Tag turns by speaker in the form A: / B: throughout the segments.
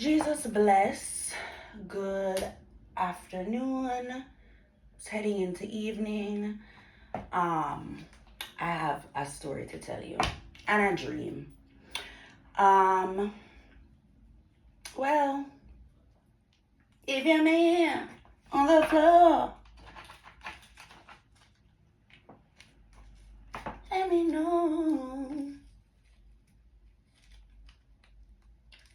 A: Jesus bless. Good afternoon. It's heading into evening. I have a story to tell you and a dream. Well, if you're man on the floor, let me know.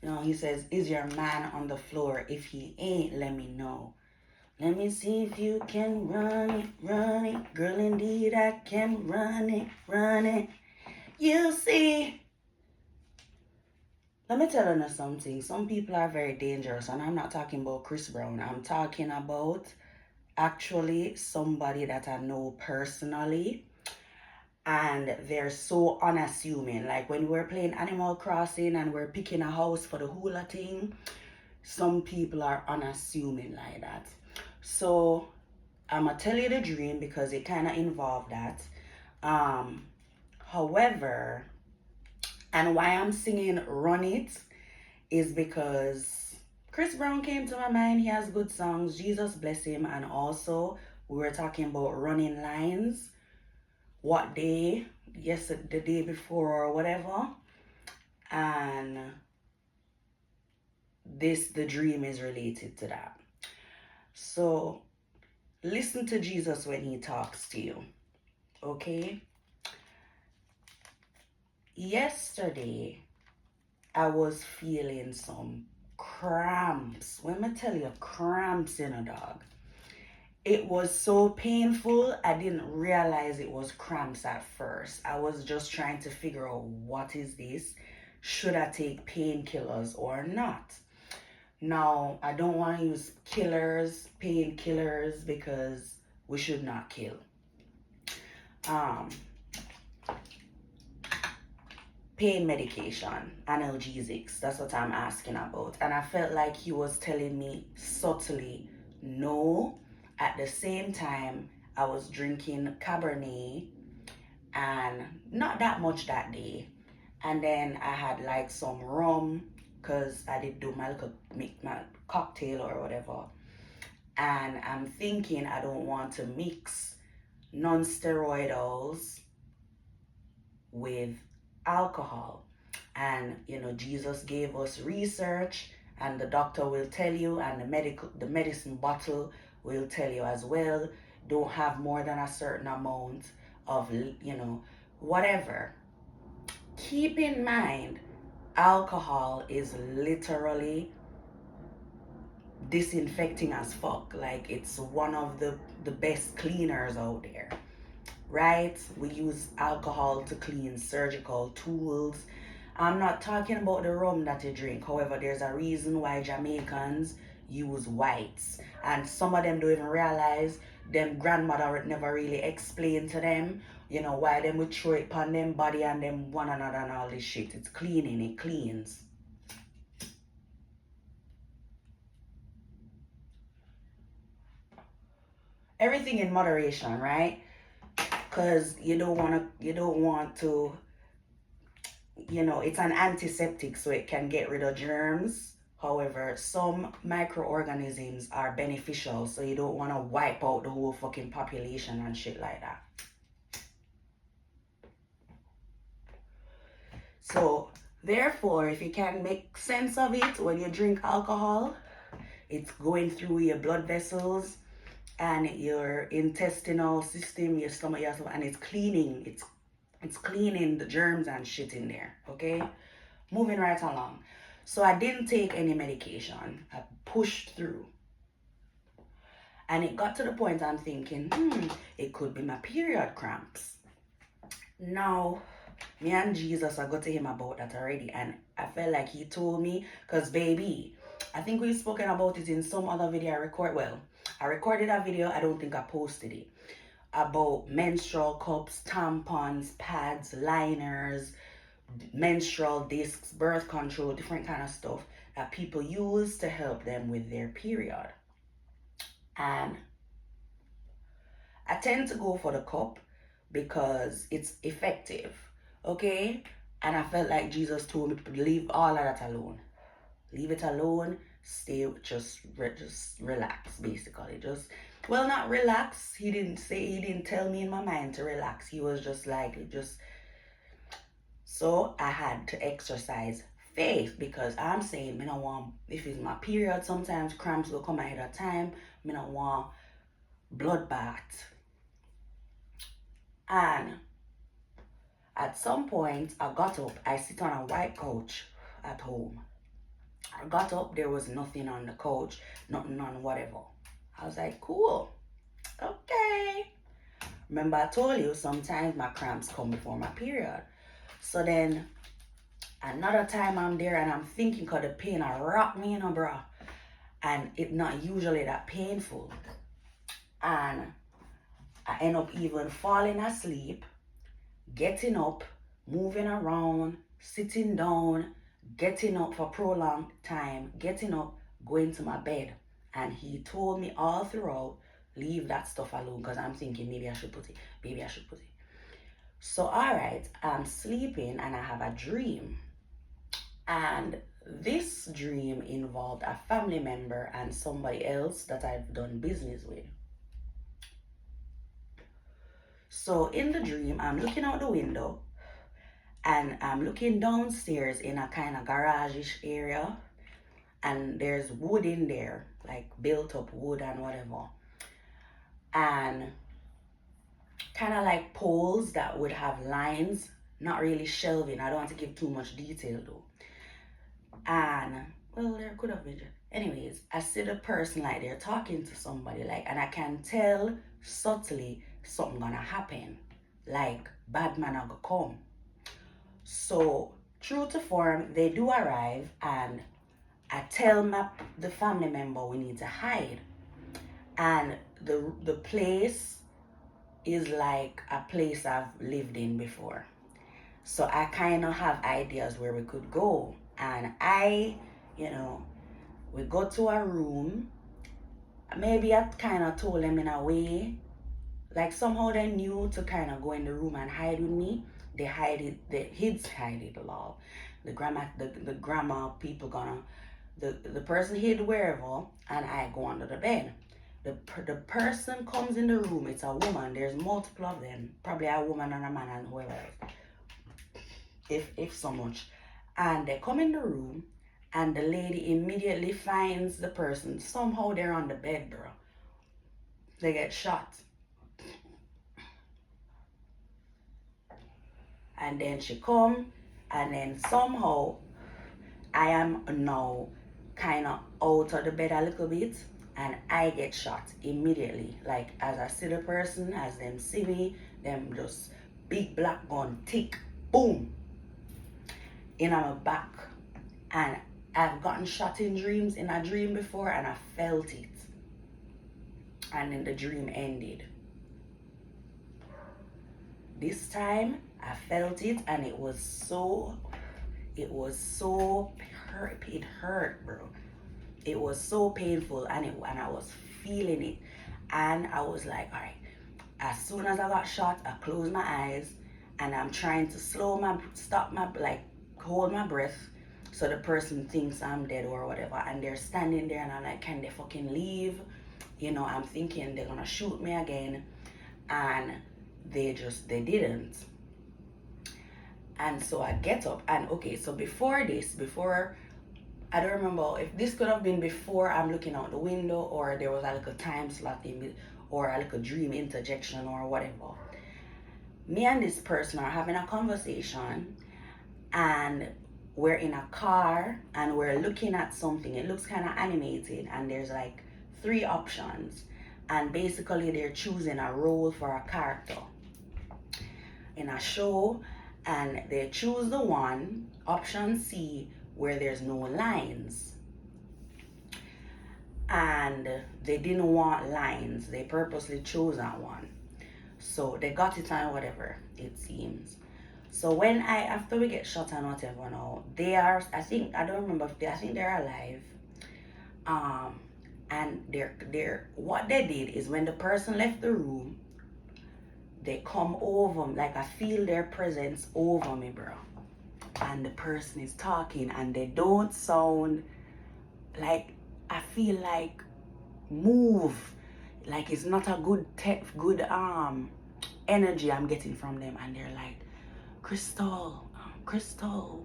A: No, he says, is your man on the floor? If he ain't, let me know. Let me see if you can run it, run it. Girl, indeed, I can run it, run it. You see. Let me tell you something. Some people are very dangerous, and I'm not talking about Chris Brown. I'm talking about actually somebody that I know personally. And they're so unassuming. Like when we're playing Animal Crossing and we're picking a house for the hula thing, some people are unassuming like that. So I'm gonna tell you the dream because it kind of involved that. However, and why I'm singing Run It is because Chris Brown came to my mind. He has good songs. Jesus bless him. And also we were talking about running lines. What day? Yes, the day before or whatever. And the dream is related to that. So listen to Jesus when he talks to you. Okay? Yesterday, I was feeling some cramps. When I tell you cramps in a dog, it was so painful. I didn't realize it was cramps at first. I was just trying to figure out what is this? Should I take painkillers or not? Now, I don't want to use painkillers, because we should not kill. Pain medication, analgesics, that's what I'm asking about. And I felt like he was telling me subtly no. At the same time, I was drinking Cabernet and not that much that day. And then I had like some rum because I did do my little make my cocktail or whatever. And I'm thinking I don't want to mix non-steroidals with alcohol. And Jesus gave us research, and the doctor will tell you, and the medicine bottle will tell you as well, don't have more than a certain amount of whatever. Keep in mind, alcohol is literally disinfecting as fuck. Like, it's one of the best cleaners out there, right? We use alcohol to clean surgical tools. I'm not talking about the rum that you drink. However, there's a reason why Jamaicans use whites. And some of them don't even realize them grandmother never really explained to them, why them would throw it on them body and them one another and all this shit. It's cleaning, it cleans. Everything in moderation, right? Because you don't want to, it's an antiseptic, so it can get rid of germs. However, some microorganisms are beneficial, so you don't want to wipe out the whole fucking population and shit like that. So, therefore, if you can make sense of it, when you drink alcohol, it's going through your blood vessels and your intestinal system, your stomach, and it's cleaning. It's cleaning the germs and shit in there, okay? Moving right along. So I didn't take any medication. I pushed through. And it got to the point I'm thinking, it could be my period cramps. Now, me and Jesus, I got to him about that already. And I felt like he told me, because baby, I think we've spoken about it in some other video I recorded a video, I don't think I posted it, about menstrual cups, tampons, pads, liners, menstrual discs, birth control, different kind of stuff that people use to help them with their period. And I tend to go for the cup because it's effective, okay? And I felt like Jesus told me to leave all of that alone. Leave it alone. Stay, just relax, basically. Just, well, not relax. He didn't tell me in my mind to relax. He was just like, just, so I had to exercise faith because I'm saying, me no want, if it's my period, sometimes cramps will come ahead of time. Me no want bloodbath. And at some point, I got up. I sit on a white couch at home. I got up, there was nothing on the couch, nothing on whatever. I was like, cool, okay. Remember, I told you sometimes my cramps come before my period. So then another time I'm there and I'm thinking, because the pain I rock me, bro. And it's not usually that painful. And I end up even falling asleep, getting up, moving around, sitting down, getting up for prolonged time, getting up, going to my bed. And he told me all throughout, leave that stuff alone, because I'm thinking maybe I should put it, maybe I should put it. So, all right, I'm sleeping and I have a dream. And this dream involved a family member and somebody else that I've done business with. So in the dream, I'm looking out the window and I'm looking downstairs in a kind of garage-ish area, and there's wood in there, like built up wood and whatever. And kind of like poles that would have lines, not really shelving. I don't want to give too much detail though. And well, there could have been. Anyways, I see the person like they're talking to somebody, like, and I can tell subtly something gonna happen, like bad man are gonna come. So true to form, they do arrive, and I tell the family member we need to hide, and the place is like a place I've lived in before. So I kind of have ideas where we could go. And we go to a room. Maybe I kind of told them in a way, like somehow they knew to kind of go in the room and hide with me. They hide it, the kids hide it a lot. The grandma people the person hid wherever, and I go under the bed. The person comes in the room, it's a woman, there's multiple of them, probably a woman and a man and whoever else, if so much. And they come in the room, and the lady immediately finds the person. Somehow they're on the bed, bro. They get shot. And then she come, and then somehow I am now kind of out of the bed a little bit, and I get shot immediately. Like as I see the person, as them see me, them just big black gun, tick, boom, in my back. And I've gotten shot in dreams, in a dream before, and I felt it. And then the dream ended. This time I felt it, and it was so hurt. It hurt, bro. It was so painful, and I was feeling it. And I was like, all right, as soon as I got shot, I closed my eyes, and I'm trying to hold my breath, so the person thinks I'm dead or whatever. And they're standing there, and I'm like, can they fucking leave? I'm thinking they're gonna shoot me again. And they didn't. And so I get up, and okay, so before I don't remember if this could have been before I'm looking out the window, or there was like a time slot or like a dream interjection or whatever. Me and this person are having a conversation, and we're in a car, and we're looking at something. It looks kind of animated, and there's like 3 options, and basically they're choosing a role for a character in a show, and they choose the one, option C, where there's no lines. And they didn't want lines. They purposely chose that one. So they got it on whatever, it seems. So after we get shot and whatever now, I think they're alive. And what they did is when the person left the room, they come over, like I feel their presence over me, bro. And the person is talking, and they don't sound like I feel like move, like it's not a good energy I'm getting from them, and they're like, Crystal, Crystal,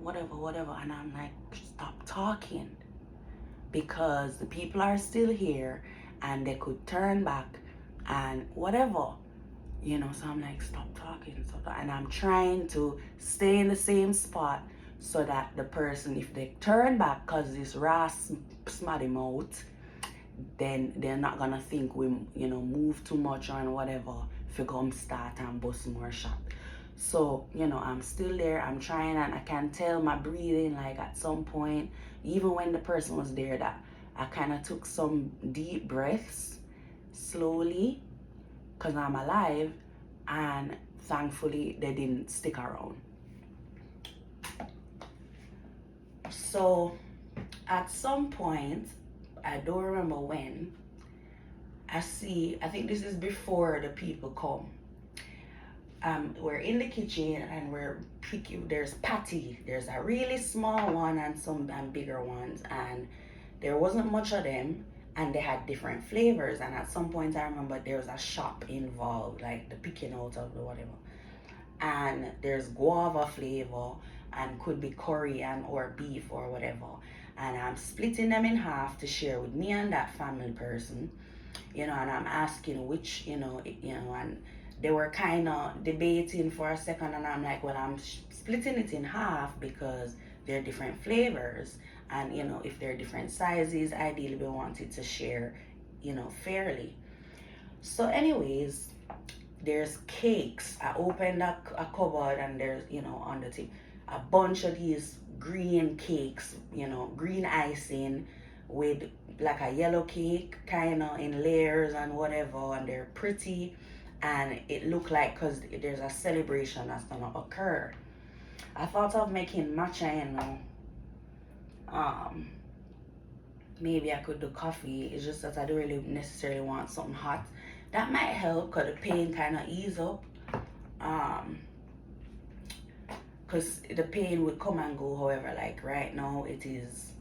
A: whatever, and I'm like, stop talking, because the people are still here and they could turn back and whatever, so I'm like, stop talking, and I'm trying to stay in the same spot so that the person, if they turn back, because this ras smarty mouth, then they're not gonna think we move too much or whatever if you come start and bust more shot. So I'm still there, I'm trying, and I can tell my breathing, like at some point, even when the person was there, that I kind of took some deep breaths slowly because I'm alive, and thankfully they didn't stick around. So at some point, I don't remember when, I think this is before the people come. We're in the kitchen and we're picking, there's patty. There's a really small one and some bigger ones, and there wasn't much of them, and they had different flavors. And at some point I remember there was a shop involved, like the picking out of the whatever. And there's guava flavor and could be Korean or beef or whatever. And I'm splitting them in half to share with me and that family person, and I'm asking which, and they were kind of debating for a second, and I'm like, well, I'm splitting it in half because they're different flavors, and if they're different sizes, ideally we wanted to share, fairly. So anyways, there's cakes. I opened a cupboard, and there's, on the tip, a bunch of these green cakes, green icing with like a yellow cake kind of in layers and whatever, and they're pretty, and it looked like, because there's a celebration that's gonna occur. I thought of making matcha, maybe I could do coffee. It's just that I don't really necessarily want something hot. That might help because the pain kind of ease up, because the pain would come and go. However, like right now it is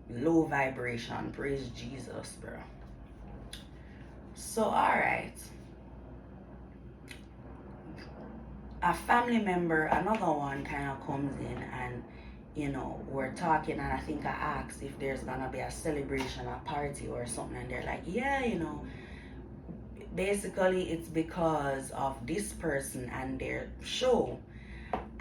A: low vibration, praise Jesus, bro. So all right, a family member, another one, kind of comes in, and we're talking, and I think I asked if there's gonna be a celebration, a party or something, and they're like, yeah, basically it's because of this person and their show,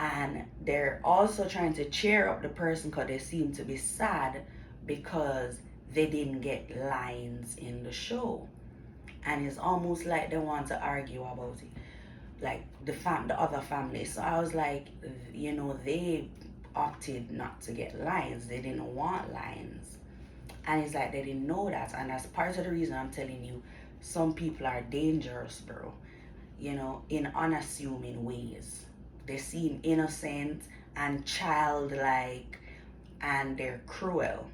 A: and they're also trying to cheer up the person because they seem to be sad because they didn't get lines in the show, and it's almost like they want to argue about it, like the other family. So I was like, they opted not to get lines, they didn't want lines, and it's like they didn't know that, and that's part of the reason I'm telling you, some people are dangerous, bro, in unassuming ways. They seem innocent and childlike, and they're cruel.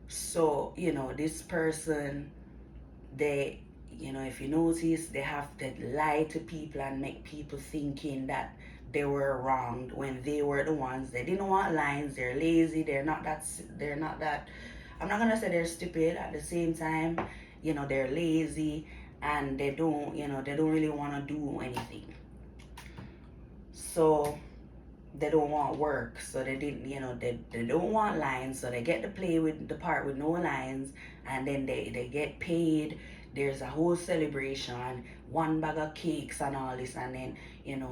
A: So this person, they, if you notice, they have to lie to people and make people thinking that they were wronged when they were the ones. They didn't want lines. They're lazy. They're not that. I'm not gonna say they're stupid. At the same time, they're lazy, and they don't really want to do anything. So they don't want work, so they didn't, they don't want lines, so they get to play with the part with no lines, and then they get paid. There's a whole celebration, one bag of cakes and all this, and then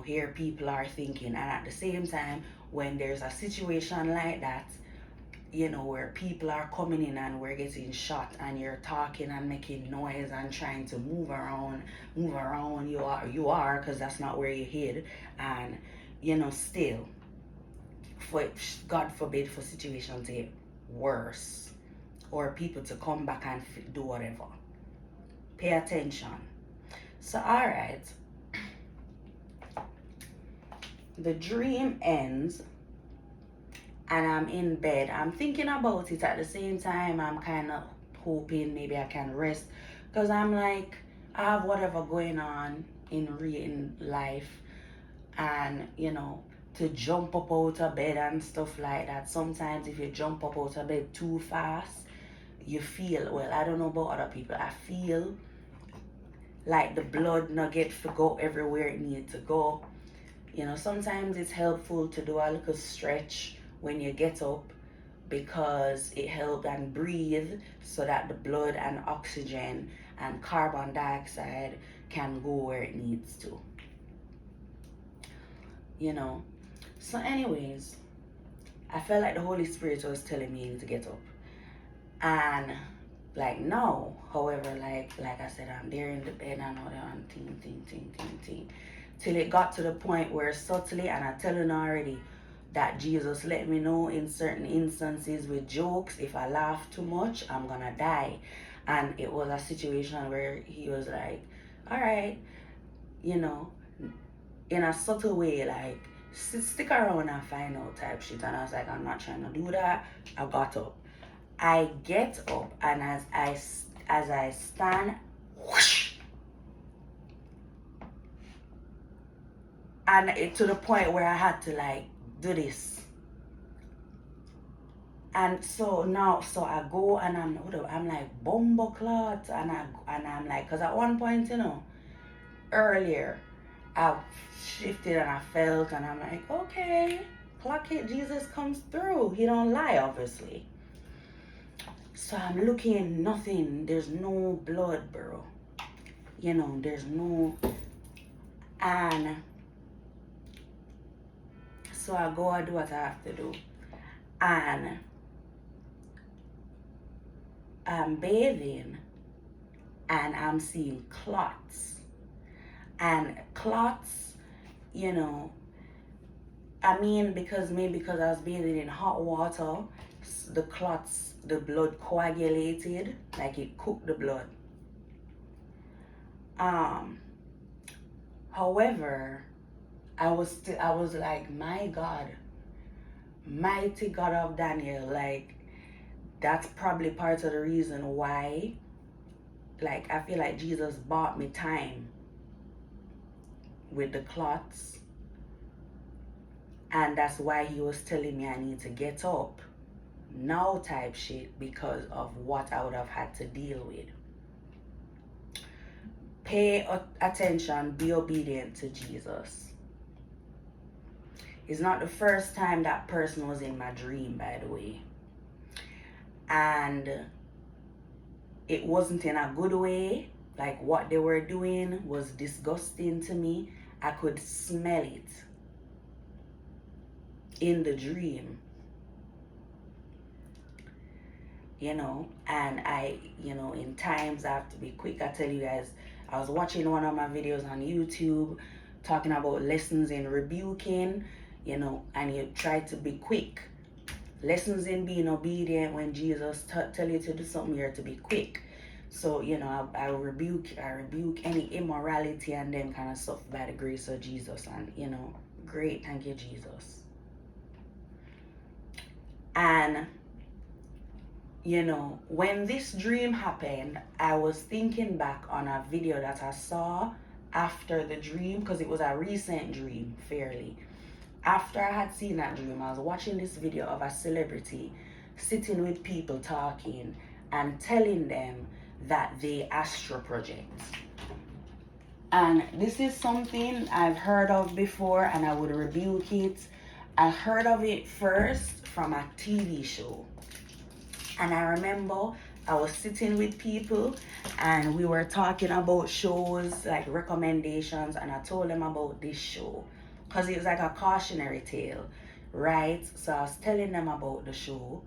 A: here people are thinking, and at the same time, when there's a situation like that, where people are coming in and we're getting shot, and you're talking and making noise and trying to move around, you are, because that's not where you hid, and still, for God forbid, for situation to get worse, or people to come back and do whatever. Pay attention. So all right, the dream ends, and I'm in bed. I'm thinking about it. At the same time, I'm kind of hoping maybe I can rest, because I'm like, I have whatever going on in life, and to jump up out of bed and stuff like that. Sometimes if you jump up out of bed too fast, you feel, well, I don't know about other people, I feel like the blood not get to go everywhere it needs to go. You know, sometimes it's helpful to do a little stretch when you get up, because it helps and breathe so that the blood and oxygen and carbon dioxide can go where it needs to. You know. So anyways, I felt like the Holy Spirit was telling me to get up. And like now, however, like I said, I'm there in the bed and all that and ting. Till it got to the point where subtly, and I tell you already, that Jesus let me know in certain instances with jokes, if I laugh too much, I'm gonna die. And it was a situation where he was like, all right, you know, in a subtle way, like, stick around and find out type shit. And I was like, I'm not trying to do that. I got up. I get up, and as I stand, whoosh, and it to the point where I had to like do this. And so now, so I go and I'm like bumbo clot, and I'm like, because at one point, you know, earlier, I shifted and I felt, and I'm like, okay, clock it, Jesus comes through. He don't lie, obviously. So I'm looking, nothing. There's no blood, bro. You know, there's no. And so I go and do what I have to do. And I'm bathing and I'm seeing clots. And clots, you know, I mean, because I was bathing in hot water, the clots, the blood coagulated, like it cooked the blood. However, I was like, my God, mighty God of Daniel, like, that's probably part of the reason why, like, I feel like Jesus bought me time with the clots. And that's why he was telling me I need to get up now type shit, because of what I would have had to deal with. Pay attention, be obedient to Jesus. It's not the first time that person was in my dream, by the way. And it wasn't in a good way. Like, what they were doing was disgusting to me. I could smell it in the dream. You know, and I, you know, in times I have to be quick. I tell you guys, I was watching one of my videos on YouTube talking about lessons in rebuking, you know, and you try to be quick. Lessons in being obedient. When Jesus tell you to do something, you're to be quick. So, you know, I rebuke any immorality and them kind of stuff by the grace of Jesus. And, you know, great, thank you, Jesus. And, you know, when this dream happened, I was thinking back on a video that I saw after the dream, because it was a recent dream, fairly. After I had seen that dream, I was watching this video of a celebrity sitting with people talking and telling them that they astral project. And this is something I've heard of before, and I would rebuke it. I heard of it first from a TV show. And I remember I was sitting with people and we were talking about shows, like recommendations, and I told them about this show because it was like a cautionary tale, right? So I was telling them about the show.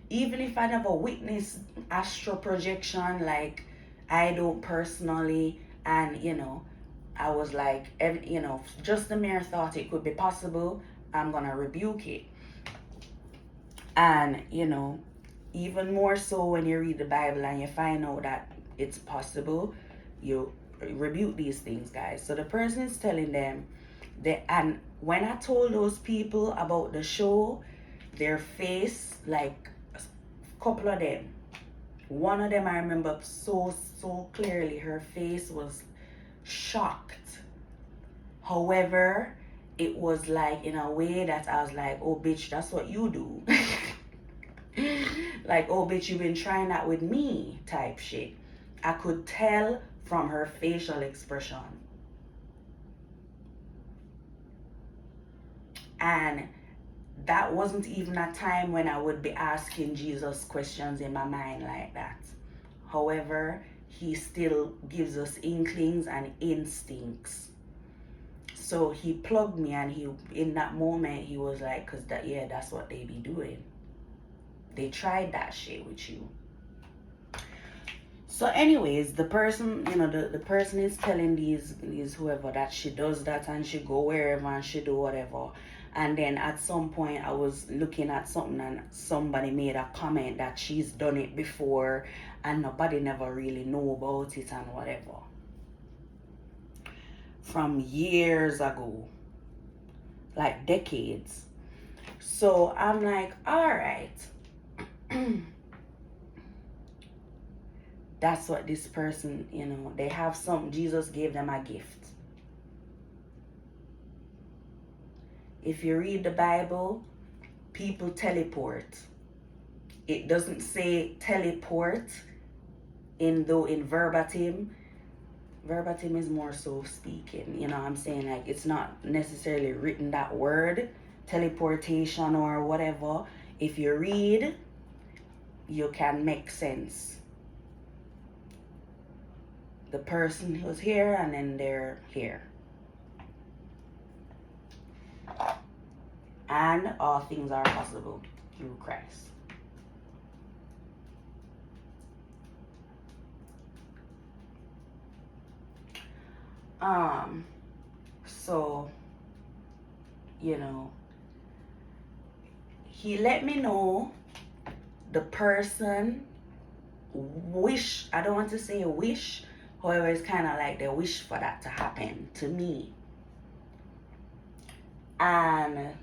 A: Even if I never witnessed astral projection, like I don't personally, and you know, I was like, you know, just the mere thought it could be possible, I'm gonna rebuke it. And you know, even more so when you read the Bible and you find out that it's possible, you rebuke these things, guys. So the person is telling them that, and when I told those people about the show, their face, like a couple of them, one of them I remember so clearly, her face was shocked. However, it was like in a way that I was like, oh bitch, that's what you do. Like, oh bitch, you've been trying that with me type shit. I could tell from her facial expression. And that wasn't even a time when I would be asking Jesus questions in my mind like that. However, he still gives us inklings and instincts. So he plugged me, and he, in that moment, he was like, cause that, yeah, that's what they be doing. They tried that shit with you. So anyways, the person, the person is telling these whoever that she does that and she go wherever and she do whatever. And then at some point I was looking at something and somebody made a comment that she's done it before and nobody never really know about it and whatever. From years ago. Like decades. So I'm like, alright. That's what this person, they have some, Jesus gave them a gift. If you read the Bible, people teleport. It doesn't say teleport in verbatim. Verbatim is more so speaking, I'm saying, like, it's not necessarily written that word, teleportation or whatever. If you read, you can make sense. The person who's here and then they're here. And all things are possible through Christ. So, he let me know the person wish, I don't want to say wish, however, it's kind of like they wish for that to happen to me. And,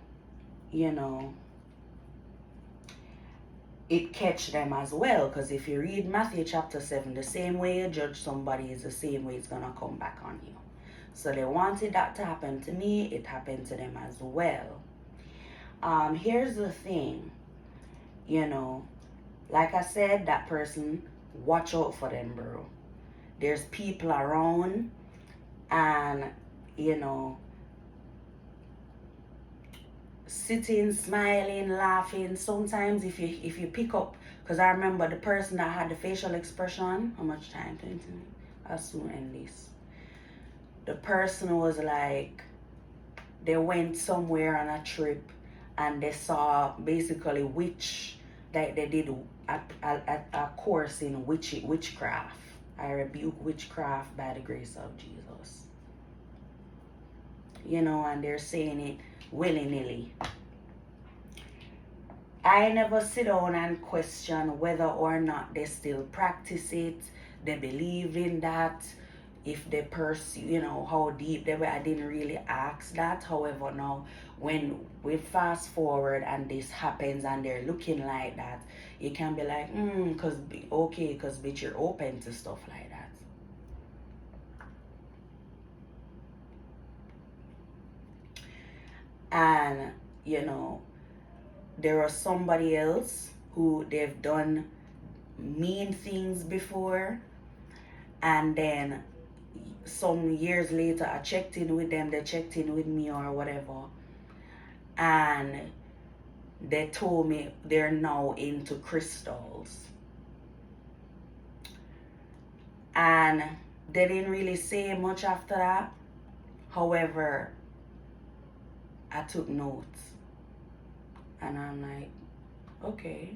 A: it catch them as well. Because if you read Matthew chapter 7, the same way you judge somebody is the same way it's going to come back on you. So they wanted that to happen to me. It happened to them as well. Here's the thing. Like I said, that person, watch out for them, bro. There's people around, and sitting, smiling, laughing. Sometimes if you pick up, because I remember the person that had the facial expression. How much time? 20 minutes. I'll soon end this. The person was like, they went somewhere on a trip and they saw basically they did a course in witchcraft. I rebuke witchcraft by the grace of Jesus. And they're saying it willy-nilly. I never sit down and question whether or not they still practice it, they believe in that, if they pursue, how deep they were. I didn't really ask that. However, now when we fast forward and this happens and they're looking like that, you can be like, because bitch, you're open to stuff like that. And there was somebody else who they've done mean things before, and then some years later I checked in with them, they checked in with me or whatever, and they told me they're now into crystals. And they didn't really say much after that. However, I took notes. And I'm like, okay.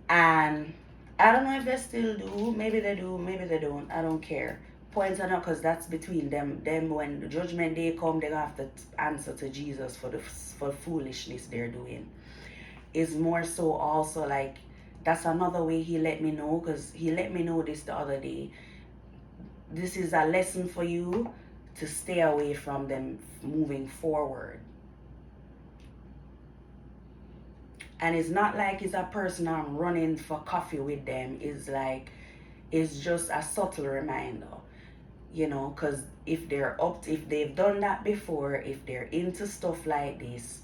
A: And I don't know if they still do. Maybe they do, maybe they don't. I don't care. Points are not, because that's between them. Them, when the judgment day come, they have to answer to Jesus for foolishness they're doing. It's more so also like, that's another way he let me know, because he let me know this the other day. This is a lesson for you to stay away from them moving forward. And it's not like it's a person I'm running for coffee with them. It's like, it's just a subtle reminder. you know, because if they've done that before, if they're into stuff like this,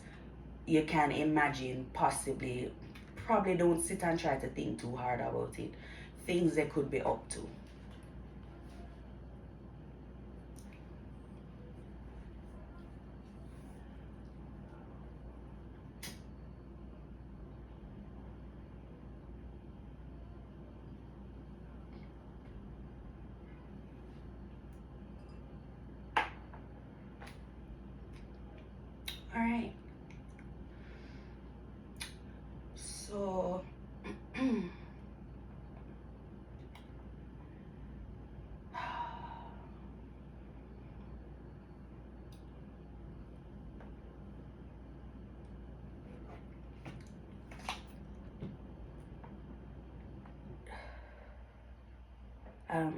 A: you can imagine possibly, probably don't sit and try to think too hard about it, things they could be up to. All right, so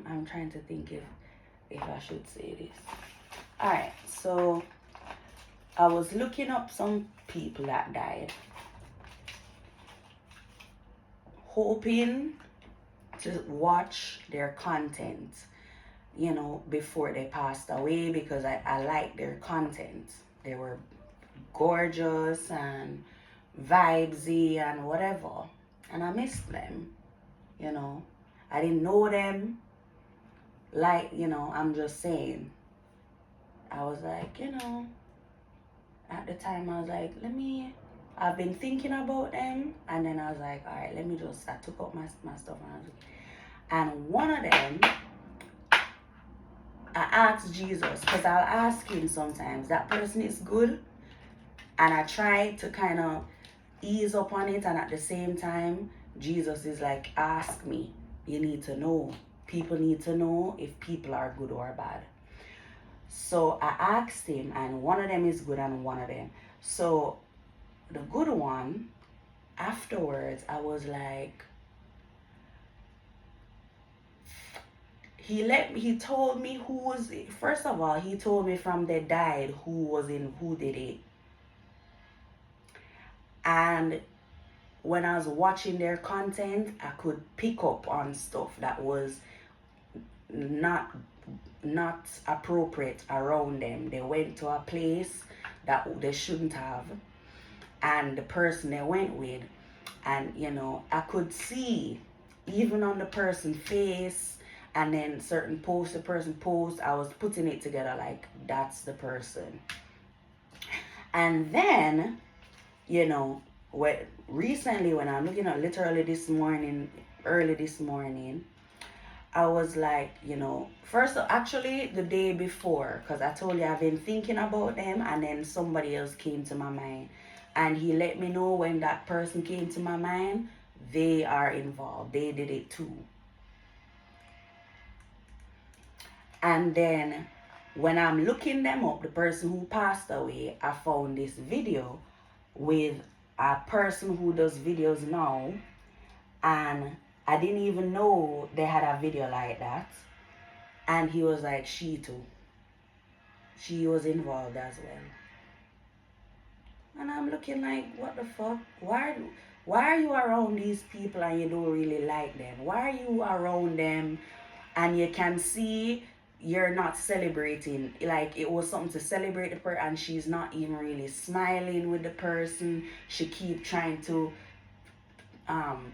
A: I'm trying to think if I should say this. All right, so I was looking up some people that died, hoping to watch their content, you know, before they passed away, because I liked their content. They were gorgeous and vibesy and whatever. And I missed them, you know. I didn't know them. Like, you know, I'm just saying. I was like, you know, at the time I was like, I've been thinking about them. And then I was like, all right, I took out my stuff. And one of them, I asked Jesus, because I'll ask him sometimes, that person is good. And I try to kind of ease up on it. And at the same time, Jesus is like, ask me. You need to know. People need to know if people are good or bad. So I asked him, and one of them is good and one of them. So the good one, afterwards, I was like, he told me who was, first of all, he told me from they died who did it. And when I was watching their content, I could pick up on stuff that was not appropriate around them. They went to a place that they shouldn't have, and the person they went with, and you know, I could see even on the person's face, and then certain posts the person posts, I was putting it together like that's the person. And then, you know, recently when I'm looking at literally early this morning, I was like, you know, actually the day before, because I told you I've been thinking about them, and then somebody else came to my mind. And he let me know when that person came to my mind, they are involved. They did it too. And then when I'm looking them up, the person who passed away, I found this video with a person who does videos now, and I didn't even know they had a video like that. And he was like, she too. She was involved as well. And I'm looking like, what the fuck? Why are you around these people and you don't really like them? Why are you around them and you can see you're not celebrating? Like, it was something to celebrate the person, and she's not even really smiling with the person. She keep trying to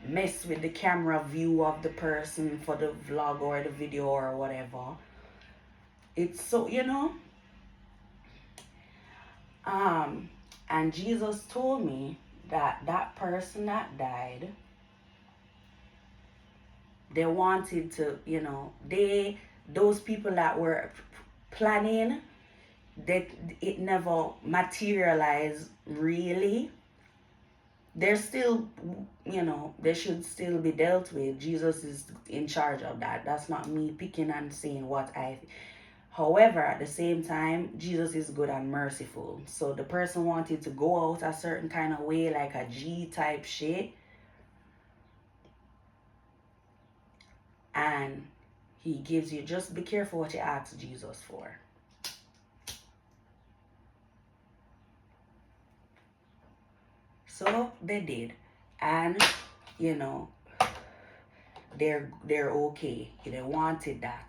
A: mess with the camera view of the person for the vlog or the video or whatever. It's so, you know. And Jesus told me that person that died, they wanted to, you know, those people that were planning, that it never materialized really. They're still, you know, they should still be dealt with. Jesus is in charge of that. That's not me picking and saying what I. However, at the same time, Jesus is good and merciful. So the person wanted to go out a certain kind of way, like a G type shit. And he gives you, just be careful what you ask Jesus for. So they did. And, you know, they're okay. They wanted that.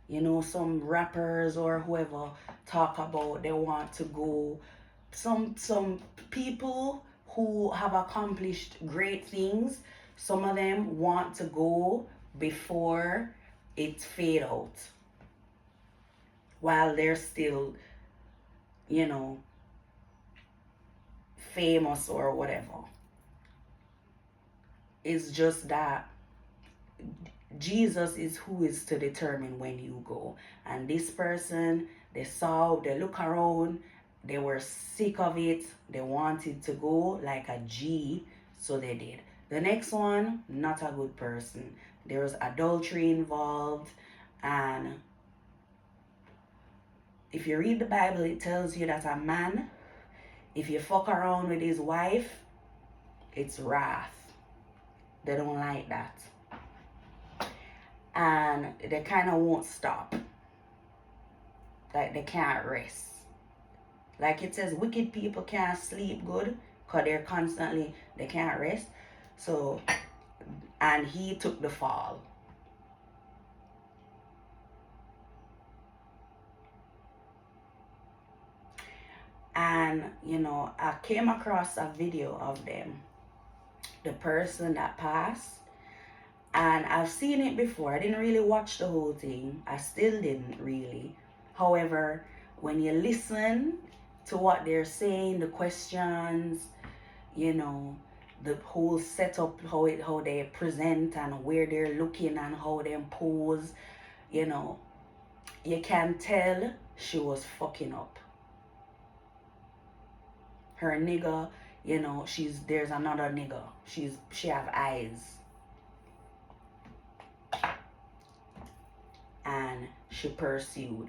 A: You know, some rappers or whoever talk about they want to go. Some people who have accomplished great things, some of them want to go before it fade out while they're still, you know, famous or whatever. It's just that Jesus is who is to determine when you go. And this person, they look around, they were sick of it, they wanted to go like a G, so they did. The next one, not a good person. There was adultery involved, and if you read the Bible, it tells you that a man, if you fuck around with his wife, it's wrath. They don't like that. And they kind of won't stop. Like they can't rest. Like it says, wicked people can't sleep good because they can't rest. So, and he took the fall. And, you know, I came across a video of them, the person that passed. And I've seen it before. I didn't really watch the whole thing. I still didn't really. However, when you listen to what they're saying, the questions, you know, the whole setup, how they present and where they're looking and how they pose, you know, you can tell she was fucking up. Her nigga, you know, there's another nigga. She have eyes. And she pursued.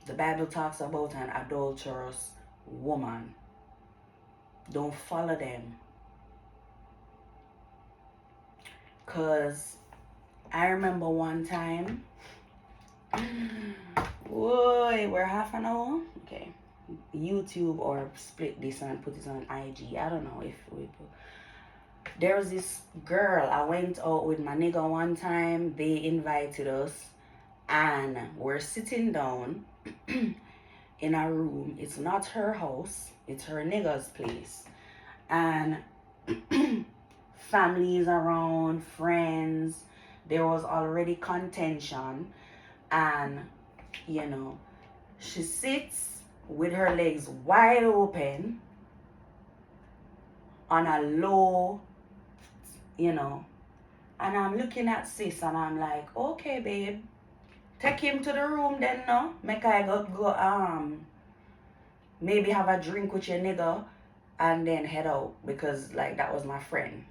A: The Bible talks about an adulterous woman. Don't follow them. Because I remember one time. Whoa, we're half an hour? Okay. YouTube or split this and put it on IG. I don't know if we put. There was this girl. I went out with my nigga one time. They invited us. And we're sitting down in a room. It's not her house. It's her nigga's place. And families around, friends. There was already contention. And, you know, she sits with her legs wide open on a low, you know. And I'm looking at sis and I'm like, okay, babe. Take him to the room then, no? Make I go maybe have a drink with your nigga and then head out because like that was my friend.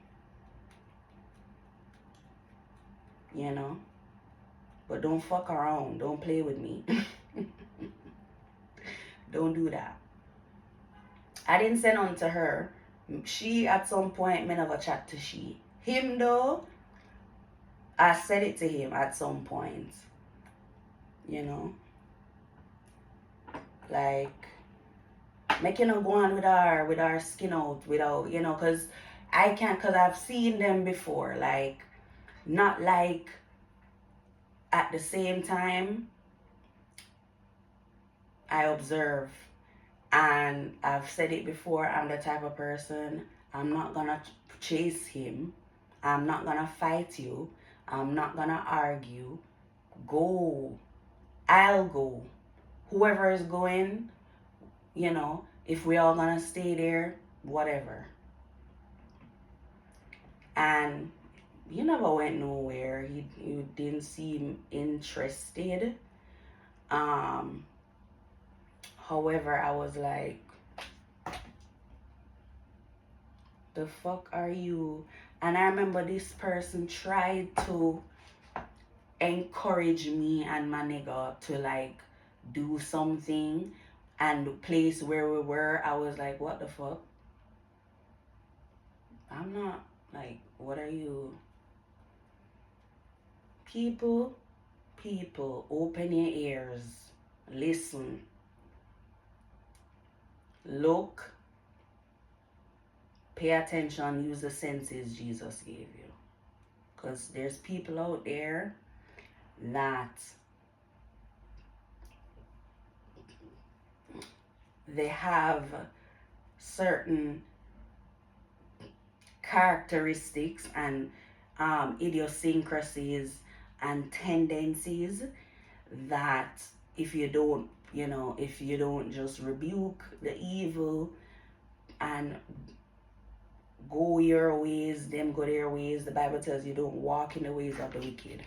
A: You know? But don't fuck around. Don't play with me. Don't do that. I didn't send on to her. She at some point me never chat to she. Him though, I said it to him at some point. You know? Like making her go on with our skin out without, you know, cause I've seen them before, like not like at the same time I observe, and I've said it before, I'm the type of person, I'm not gonna chase him, I'm not gonna fight you, I'm not gonna argue. Go. I'll go. Whoever is going, you know, if we all gonna stay there, whatever. And you never went nowhere. You didn't seem interested. However, I was like, the fuck are you? And I remember this person tried to encourage me and my nigga to like do something, and the place where we were, I was like, what the fuck? I'm not, like, what are you? People, open your ears, listen, look, pay attention, use the senses Jesus gave you. Because there's people out there that they have certain characteristics and idiosyncrasies and tendencies that if you don't, if you don't just rebuke the evil and go your ways, them go their ways, the Bible tells you don't walk in the ways of the wicked.